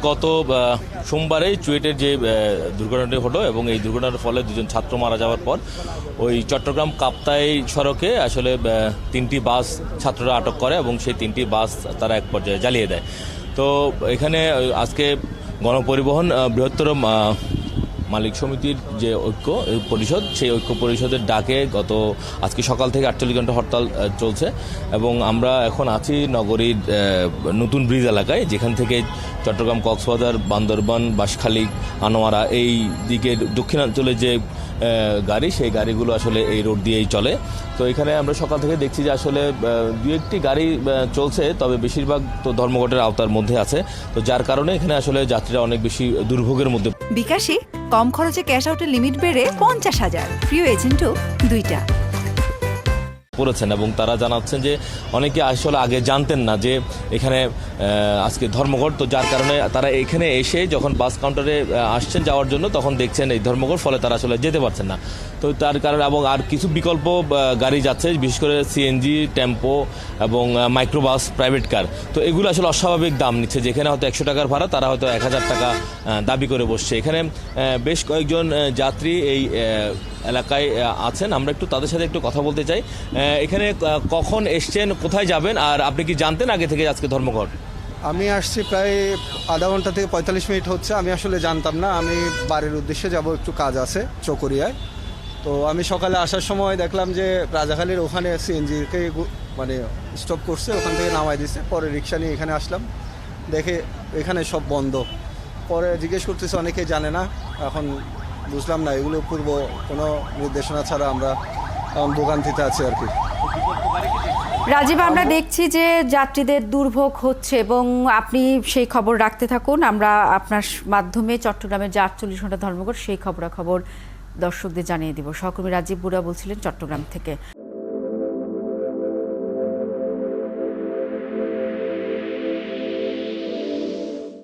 গত সোমবারে চুয়েটের যে দুর্ঘটনাটি হলো এবং এই দুর্ঘটনার ফলে দুজন ছাত্র মারা যাওয়ার পর ওই চট্টগ্রাম কাপ্তাই সড়কে আসলে তিনটি বাস ছাত্ররা আটক করে এবং সেই তিনটি বাস তারা এক পর্যায়ে জ্বালিয়ে দেয়। তো এখানে আজকে গণপরিবহন বৃহত্তর মালিক সমিতির যে ঐক্য পরিষদ, সেই ঐক্য পরিষদের ডাকে আজকে সকাল থেকে 48 ঘন্টা হরতাল চলছে এবং আমরা এখন আছি নগরীর নতুন ব্রিজ এলাকায়, যেখান থেকে চট্টগ্রাম, কক্সবাজার, বান্দরবান, বাঁশখালী, আনোয়ারা এই দিকে দক্ষিণাঞ্চলে যে গাড়ি, সেই গাড়িগুলো আসলে এই রোড দিয়েই চলে। তো এখানে আমরা সকাল থেকে দেখছি যে আসলে দু একটি গাড়ি চলছে, তবে বেশিরভাগ তো ধর্মঘটের আওতার মধ্যে আছে। তো যার কারণে এখানে আসলে যাত্রীরা অনেক বেশি দুর্ভোগের মধ্যে। বিকাশে কম খরচে ক্যাশ আউটের লিমিট বেড়ে 50,000, প্রিয় এজেন্টও 2টা পড়েছেন এবং তারা জানাচ্ছেন যে অনেকে আসলে আগে জানতেন না যে এখানে আজকে ধর্মঘট। তো যার কারণে তারা এখানে এসে যখন বাস কাউন্টারে আসছেন যাওয়ার জন্য, তখন দেখছেন এই ধর্মঘট, ফলে তারা আসলে যেতে পারছেন না। তো তার কারণে এবং আর কিছু বিকল্প গাড়ি যাচ্ছে, বিশেষ করে সিএনজি, টেম্পো এবং মাইক্রোবাস, প্রাইভেট কার। তো এগুলো আসলে অস্বাভাবিক দাম নিচ্ছে, যেখানে হয়তো 100 টাকার ভাড়া তারা হয়তো 1000 টাকা দাবি করে বসছে। এখানে বেশ কয়েকজন যাত্রী এই এলাকায় আছেন, আমরা একটু তাদের সাথে একটু কথা বলতে চাই। এখানে কখন এসছেন, কোথায় যাবেন, আর আপনি কি জানতেন আগে থেকে আজকে ধর্মঘট? আমি আসছি প্রায় আধা ঘন্টা থেকে 45 মিনিট হচ্ছে। আমি আসলে জানতাম না, আমি বাড়ির উদ্দেশ্যে যাব, একটু কাজ আছে চকরিয়ায়। তো আমি সকালে আসার সময় দেখলাম যে রাজাখালীর ওখানে সিএনজিকে মানে স্টপ করছে, ওখান থেকে নামাই দিচ্ছে। পরে রিক্সা নিয়ে এখানে আসলাম, দেখে এখানে সব বন্ধ। পরে জিজ্ঞেস করতেছে, অনেকেই জানে না। এখন বুঝলাম না, এগুলো পূর্ব কোনো নির্দেশনা ছাড়া আমরা ভোগান্তিতে আছি আর কি। রাজীব, আমরা দেখছি যে যাত্রীদের দুর্ভোগ হচ্ছে এবং আপনি সেই খবর রাখতে থাকুন। আমরা আপনার মাধ্যমে চট্টগ্রামের যে 48 ঘন্টা ধর্মঘট, সেই খবরাখবর দর্শকদের জানিয়ে দিব। সহকর্মী রাজীব বুড়া বলছিলেন চট্টগ্রাম থেকে।